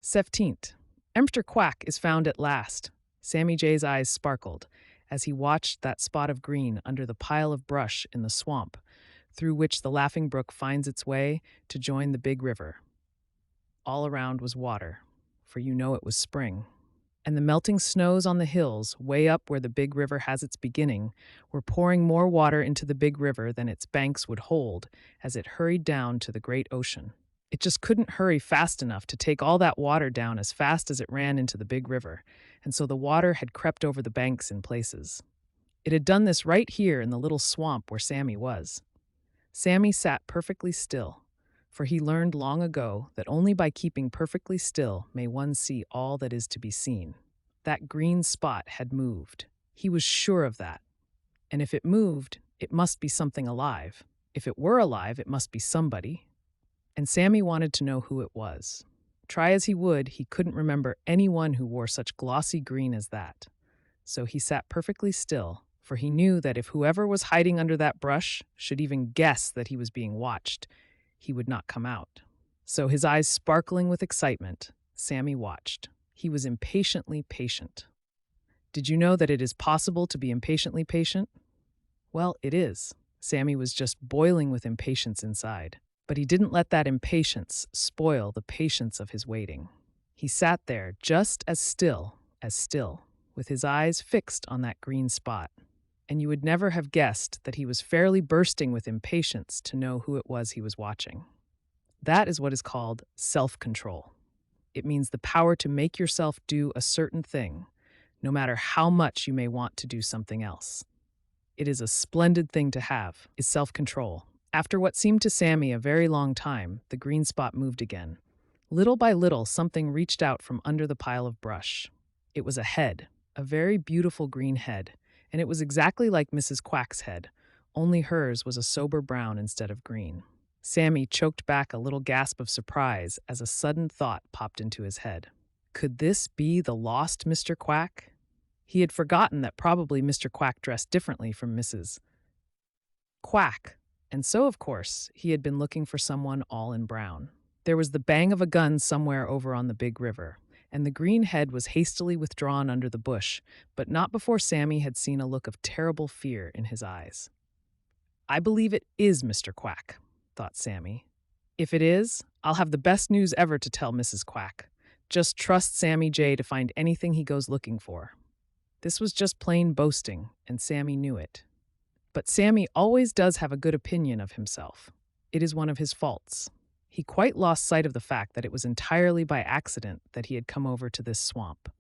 17th. Mr. Quack is found at last. Sammy Jay's eyes sparkled as he watched that spot of green under the pile of brush in the swamp, through which the Laughing Brook finds its way to join the big river. All around was water, for you know it was spring. And the melting snows on the hills, way up where the big river has its beginning, were pouring more water into the big river than its banks would hold as it hurried down to the great ocean. It just couldn't hurry fast enough to take all that water down as fast as it ran into the big river, and so the water had crept over the banks in places. It had done this right here in the little swamp where Sammy was. Sammy sat perfectly still, for he learned long ago that only by keeping perfectly still may one see all that is to be seen. That green spot had moved. He was sure of that. And if it moved, it must be something alive. If it were alive, it must be somebody. And Sammy wanted to know who it was. Try as he would, he couldn't remember anyone who wore such glossy green as that. So he sat perfectly still, for he knew that if whoever was hiding under that brush should even guess that he was being watched, he would not come out. So his eyes sparkling with excitement, Sammy watched. He was impatiently patient. Did you know that it is possible to be impatiently patient? Well, it is. Sammy was just boiling with impatience inside. But he didn't let that impatience spoil the patience of his waiting. He sat there just as still, with his eyes fixed on that green spot. And you would never have guessed that he was fairly bursting with impatience to know who it was he was watching. That is what is called self-control. It means the power to make yourself do a certain thing, no matter how much you may want to do something else. It is a splendid thing to have, is self-control. After what seemed to Sammy a very long time, the green spot moved again. Little by little, something reached out from under the pile of brush. It was a head, a very beautiful green head, and it was exactly like Mrs. Quack's head, only hers was a sober brown instead of green. Sammy choked back a little gasp of surprise as a sudden thought popped into his head. Could this be the lost Mr. Quack? He had forgotten that probably Mr. Quack dressed differently from Mrs. Quack. And so, of course, he had been looking for someone all in brown. There was the bang of a gun somewhere over on the big river, and the green head was hastily withdrawn under the bush, but not before Sammy had seen a look of terrible fear in his eyes. I believe it is Mr. Quack, thought Sammy. If it is, I'll have the best news ever to tell Mrs. Quack. Just trust Sammy Jay to find anything he goes looking for. This was just plain boasting, and Sammy knew it. But Sammy always does have a good opinion of himself. It is one of his faults. He quite lost sight of the fact that it was entirely by accident that he had come over to this swamp.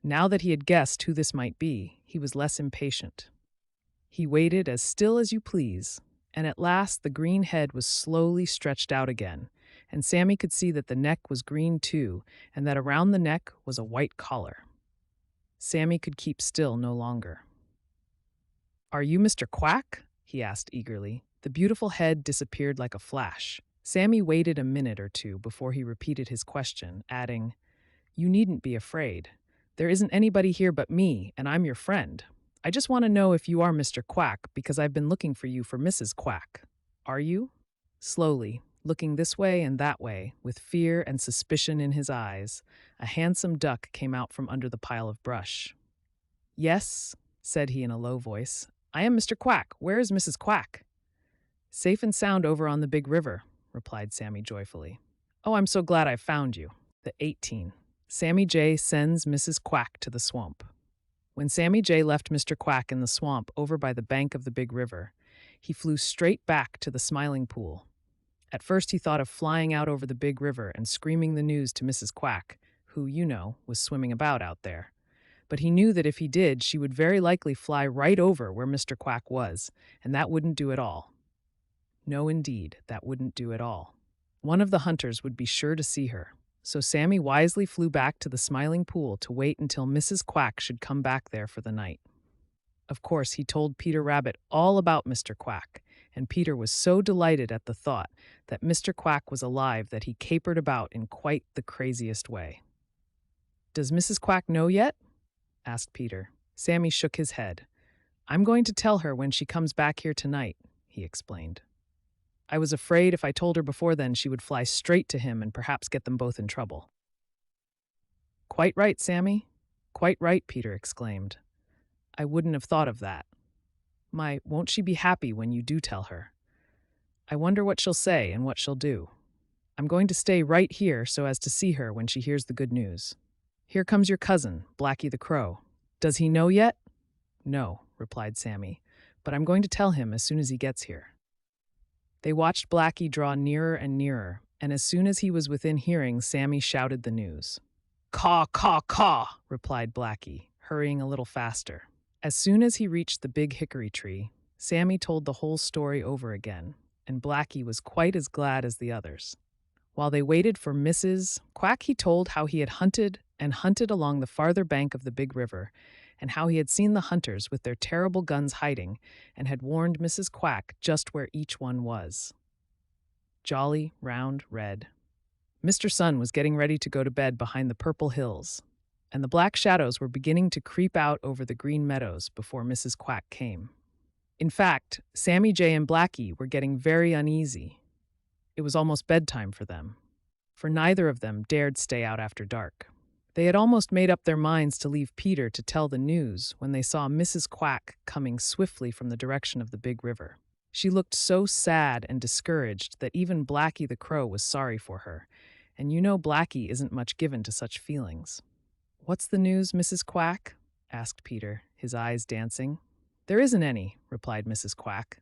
Now that he had guessed who this might be, he was less impatient. He waited as still as you please, and at last the green head was slowly stretched out again, and Sammy could see that the neck was green too, and that around the neck was a white collar. Sammy could keep still no longer. "Are you Mr. Quack?" he asked eagerly. The beautiful head disappeared like a flash. Sammy waited a minute or two before he repeated his question, adding, "You needn't be afraid. There isn't anybody here but me, and I'm your friend. I just want to know if you are Mr. Quack because I've been looking for you for Mrs. Quack. Are you?" Slowly, looking this way and that way, with fear and suspicion in his eyes, a handsome duck came out from under the pile of brush. "Yes," said he in a low voice. "I am Mr. Quack. Where is Mrs. Quack?" "Safe and sound over on the big river," replied Sammy joyfully. "Oh, I'm so glad I found you." The 18. Sammy Jay sends Mrs. Quack to the swamp. When Sammy Jay left Mr. Quack in the swamp over by the bank of the big river, he flew straight back to the Smiling Pool. At first he thought of flying out over the big river and screaming the news to Mrs. Quack, who, you know, was swimming about out there. But he knew that if he did, she would very likely fly right over where Mr. Quack was, and that wouldn't do at all. No, indeed, that wouldn't do at all. One of the hunters would be sure to see her. So Sammy wisely flew back to the Smiling Pool to wait until Mrs. Quack should come back there for the night. Of course, he told Peter Rabbit all about Mr. Quack, and Peter was so delighted at the thought that Mr. Quack was alive that he capered about in quite the craziest way. "Does Mrs. Quack know yet?" asked Peter. Sammy shook his head. "I'm going to tell her when she comes back here tonight," he explained. "I was afraid if I told her before then she would fly straight to him and perhaps get them both in trouble." Quite right, Sammy. Quite right, Peter exclaimed. I wouldn't have thought of that. My, won't she be happy when you do tell her? I wonder what she'll say and what she'll do. I'm going to stay right here so as to see her when she hears the good news. Here comes your cousin, Blacky the Crow. Does he know yet? No, replied Sammy, but I'm going to tell him as soon as he gets here. They watched Blacky draw nearer and nearer, and as soon as he was within hearing, Sammy shouted the news. Caw, caw, caw, replied Blacky, hurrying a little faster. As soon as he reached the big hickory tree, Sammy told the whole story over again, and Blacky was quite as glad as the others. While they waited for Mrs. Quack, he told how he had hunted and hunted along the farther bank of the big river, and how he had seen the hunters with their terrible guns hiding, and had warned Mrs. Quack just where each one was. Jolly, round, red. Mr. Sun was getting ready to go to bed behind the purple hills, and the black shadows were beginning to creep out over the green meadows before Mrs. Quack came. In fact, Sammy Jay and Blacky were getting very uneasy. It was almost bedtime for them, for neither of them dared stay out after dark. They had almost made up their minds to leave Peter to tell the news when they saw Mrs. Quack coming swiftly from the direction of the big river. She looked so sad and discouraged that even Blacky the Crow was sorry for her, and you know Blacky isn't much given to such feelings. What's the news, Mrs. Quack? Asked Peter, his eyes dancing. There isn't any, replied Mrs. Quack.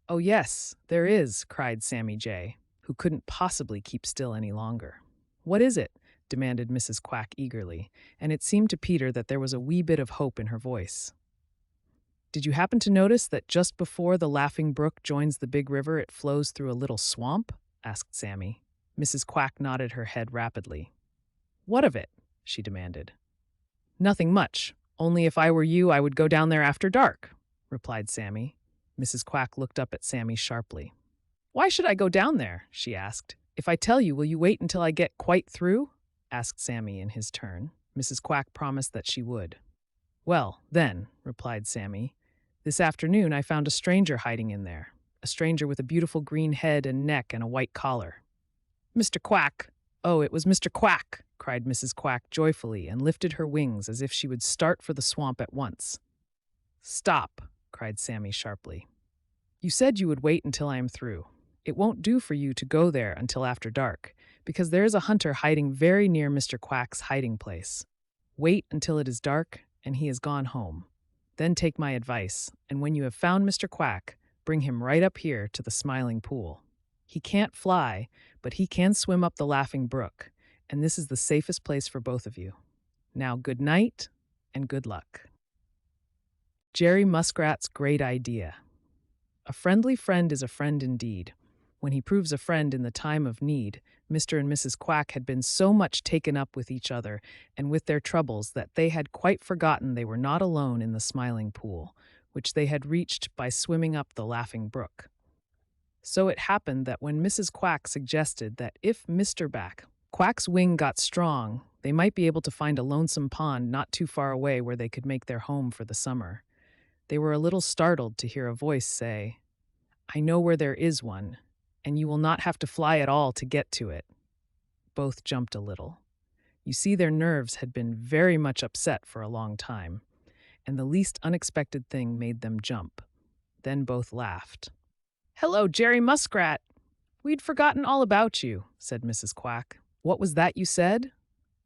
Oh yes, there is, cried Sammy Jay, who couldn't possibly keep still any longer. What is it? Demanded Mrs. Quack eagerly, and it seemed to Peter that there was a wee bit of hope in her voice. Did you happen to notice that just before the Laughing Brook joins the big river, it flows through a little swamp? Asked Sammy. Mrs. Quack nodded her head rapidly. What of it? She demanded. Nothing much. Only if I were you, I would go down there after dark, replied Sammy. Mrs. Quack looked up at Sammy sharply. Why should I go down there? She asked. If I tell you, will you wait until I get quite through? Asked Sammy in his turn. Mrs. Quack promised that she would. Well, then, replied Sammy, this afternoon I found a stranger hiding in there, a stranger with a beautiful green head and neck and a white collar. Mr. Quack! Oh, it was Mr. Quack! Cried Mrs. Quack joyfully and lifted her wings as if she would start for the swamp at once. Stop! Cried Sammy sharply. You said you would wait until I am through. It won't do for you to go there until after dark, because there is a hunter hiding very near Mr. Quack's hiding place. Wait until it is dark and he has gone home. Then take my advice, and when you have found Mr. Quack, bring him right up here to the Smiling Pool. He can't fly, but he can swim up the Laughing Brook, and this is the safest place for both of you. Now good night and good luck. Jerry Muskrat's great idea. A friendly friend is a friend indeed. When he proves a friend in the time of need, Mr. and Mrs. Quack had been so much taken up with each other and with their troubles that they had quite forgotten they were not alone in the Smiling Pool, which they had reached by swimming up the Laughing Brook. So it happened that when Mrs. Quack suggested that if Mr. Quack's wing got strong, they might be able to find a lonesome pond not too far away where they could make their home for the summer, they were a little startled to hear a voice say, I know where there is one, and you will not have to fly at all to get to it. Both jumped a little. You see, their nerves had been very much upset for a long time, and the least unexpected thing made them jump. Then both laughed. Hello, Jerry Muskrat! We'd forgotten all about you, said Mrs. Quack. What was that you said?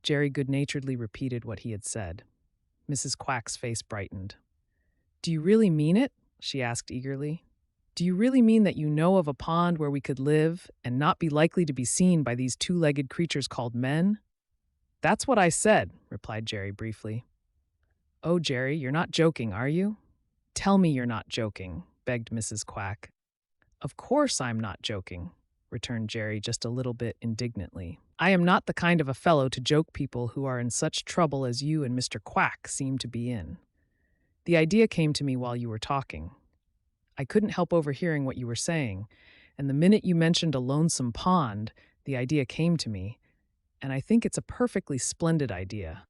Jerry good-naturedly repeated what he had said. Mrs. Quack's face brightened. Do you really mean it? She asked eagerly. Do you really mean that you know of a pond where we could live and not be likely to be seen by these two-legged creatures called men? That's what I said, replied Jerry briefly. Oh, Jerry, you're not joking, are you? Tell me you're not joking, begged Mrs. Quack. Of course I'm not joking, returned Jerry just a little bit indignantly. I am not the kind of a fellow to joke people who are in such trouble as you and Mr. Quack seem to be in. The idea came to me while you were talking. I couldn't help overhearing what you were saying, and the minute you mentioned a lonesome pond, the idea came to me, and I think it's a perfectly splendid idea.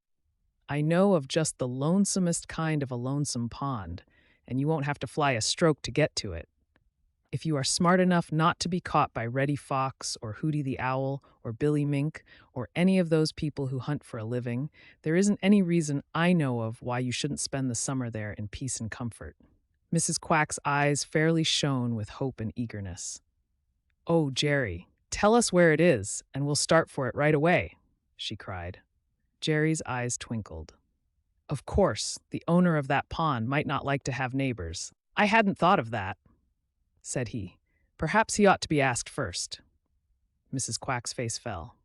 I know of just the lonesomest kind of a lonesome pond, and you won't have to fly a stroke to get to it. If you are smart enough not to be caught by Reddy Fox or Hooty the Owl or Billy Mink or any of those people who hunt for a living, there isn't any reason I know of why you shouldn't spend the summer there in peace and comfort." Mrs. Quack's eyes fairly shone with hope and eagerness. "Oh, Jerry, tell us where it is, and we'll start for it right away," she cried. Jerry's eyes twinkled. "Of course, the owner of that pond might not like to have neighbors. I hadn't thought of that," said he. "Perhaps he ought to be asked first." Mrs. Quack's face fell.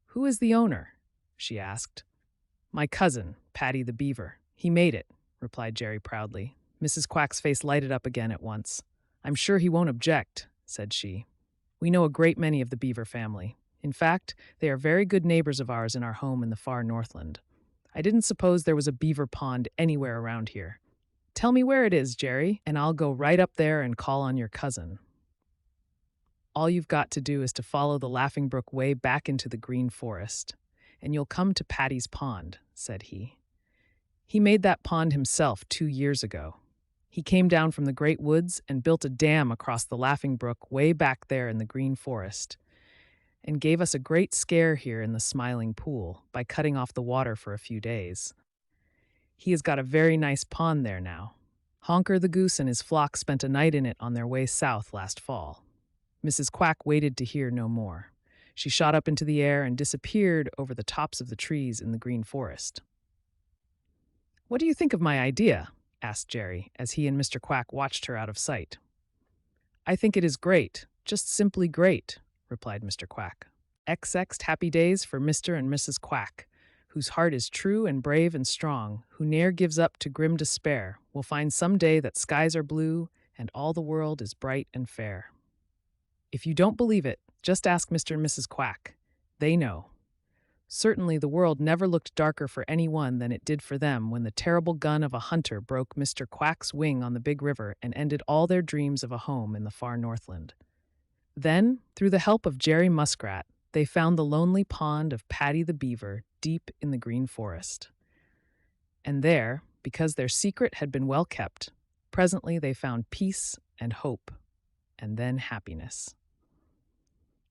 "Who is the owner?" she asked. "My cousin, Paddy the Beaver. He made it," replied Jerry proudly. Mrs. Quack's face lighted up again at once. "I'm sure he won't object," said she. "We know a great many of the Beaver family. In fact, they are very good neighbors of ours in our home in the far Northland. I didn't suppose there was a beaver pond anywhere around here. Tell me where it is, Jerry, and I'll go right up there and call on your cousin." "All you've got to do is to follow the Laughing Brook way back into the green forest, and you'll come to Paddy's pond," said he. "He made that pond himself 2 years ago. He came down from the great woods and built a dam across the Laughing Brook way back there in the green forest, and gave us a great scare here in the Smiling Pool by cutting off the water for a few days. He has got a very nice pond there now. Honker the Goose and his flock spent a night in it on their way south last fall." Mrs. Quack waited to hear no more. She shot up into the air and disappeared over the tops of the trees in the green forest. "What do you think of my idea?" asked Jerry, as he and Mr. Quack watched her out of sight. "I think it is great, just simply great," replied Mr. Quack. "XX happy days for Mr. and Mrs. Quack, whose heart is true and brave and strong, who ne'er gives up to grim despair, will find some day that skies are blue and all the world is bright and fair." If you don't believe it, just ask Mr. and Mrs. Quack. They know. Certainly the world never looked darker for anyone than it did for them when the terrible gun of a hunter broke Mr. Quack's wing on the Big River and ended all their dreams of a home in the far Northland. Then, through the help of Jerry Muskrat, they found the lonely pond of Paddy the Beaver deep in the green forest. And there, because their secret had been well kept, presently they found peace and hope, and then happiness.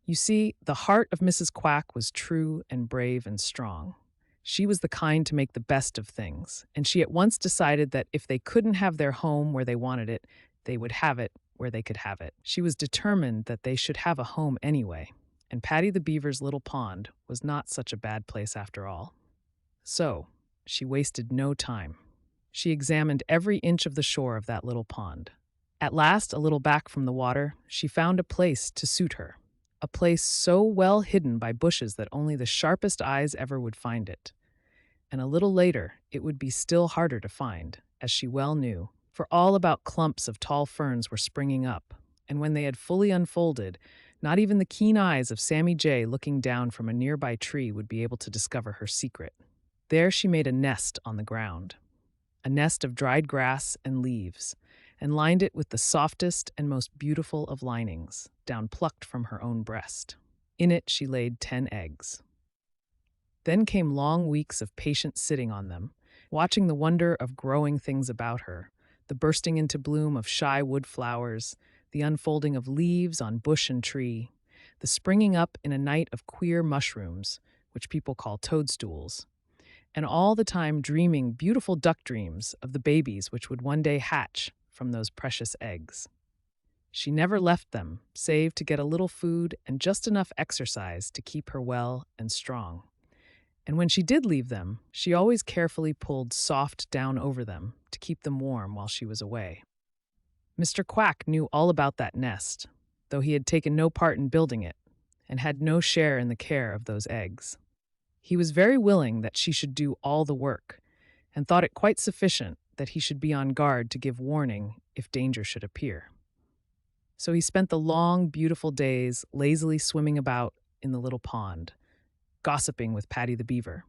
You see, the heart of Mrs. Quack was true and brave and strong. She was the kind to make the best of things, and she at once decided that if they couldn't have their home where they wanted it, they would have it where they could have it. She was determined that they should have a home anyway, and Paddy the Beaver's little pond was not such a bad place after all. So, she wasted no time. She examined every inch of the shore of that little pond. At last, a little back from the water, she found a place to suit her, a place so well hidden by bushes that only the sharpest eyes ever would find it. And a little later, it would be still harder to find, as she well knew, for all about clumps of tall ferns were springing up, and when they had fully unfolded, not even the keen eyes of Sammy Jay looking down from a nearby tree would be able to discover her secret. There she made a nest on the ground, a nest of dried grass and leaves, and lined it with the softest and most beautiful of linings, down plucked from her own breast. In it she laid 10 eggs. Then came long weeks of patient sitting on them, watching the wonder of growing things about her, the bursting into bloom of shy wood flowers, the unfolding of leaves on bush and tree, the springing up in a night of queer mushrooms, which people call toadstools, and all the time dreaming beautiful duck dreams of the babies which would one day hatch from those precious eggs. She never left them, save to get a little food and just enough exercise to keep her well and strong. And when she did leave them, she always carefully pulled soft down over them to keep them warm while she was away. Mr. Quack knew all about that nest, though he had taken no part in building it, and had no share in the care of those eggs. He was very willing that she should do all the work, and thought it quite sufficient that he should be on guard to give warning if danger should appear. So he spent the long, beautiful days lazily swimming about in the little pond, gossiping with Paddy the Beaver,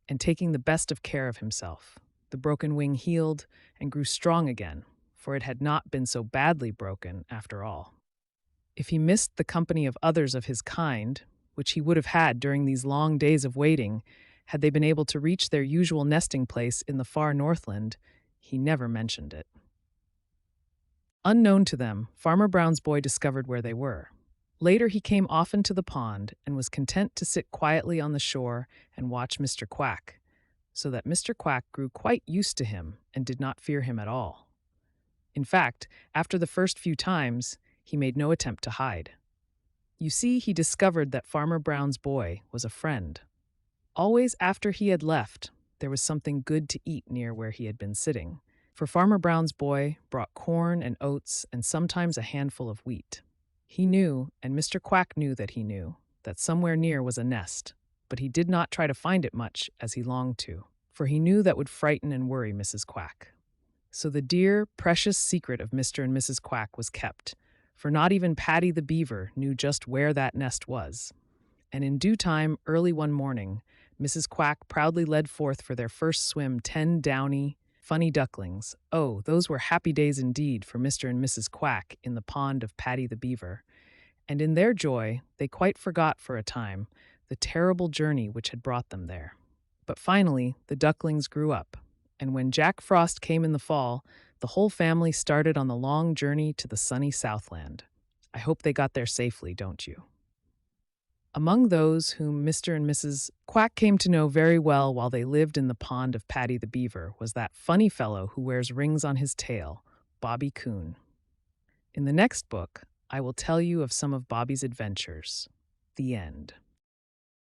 and taking the best of care of himself. The broken wing healed and grew strong again, for it had not been so badly broken after all. If he missed the company of others of his kind, which he would have had during these long days of waiting, had they been able to reach their usual nesting place in the far Northland, he never mentioned it. Unknown to them, Farmer Brown's boy discovered where they were. Later, he came often to the pond and was content to sit quietly on the shore and watch Mr. Quack, so that Mr. Quack grew quite used to him and did not fear him at all. In fact, after the first few times, he made no attempt to hide. You see, he discovered that Farmer Brown's boy was a friend. Always after he had left, there was something good to eat near where he had been sitting, for Farmer Brown's boy brought corn and oats and sometimes a handful of wheat. He knew, and Mr. Quack knew that he knew, that somewhere near was a nest, but he did not try to find it much as he longed to, for he knew that would frighten and worry Mrs. Quack. So the dear, precious secret of Mr. and Mrs. Quack was kept, for not even Paddy the Beaver knew just where that nest was. And in due time, early one morning, Mrs. Quack proudly led forth for their first swim 10 downy, funny ducklings. Oh, those were happy days indeed for Mr. and Mrs. Quack in the pond of Paddy the Beaver. And in their joy, they quite forgot for a time the terrible journey which had brought them there. But finally, the ducklings grew up, and when Jack Frost came in the fall, the whole family started on the long journey to the sunny Southland. I hope they got there safely, don't you? Among those whom Mr. and Mrs. Quack came to know very well while they lived in the pond of Paddy the Beaver was that funny fellow who wears rings on his tail, Bobby Coon. In the next book, I will tell you of some of Bobby's adventures. The end.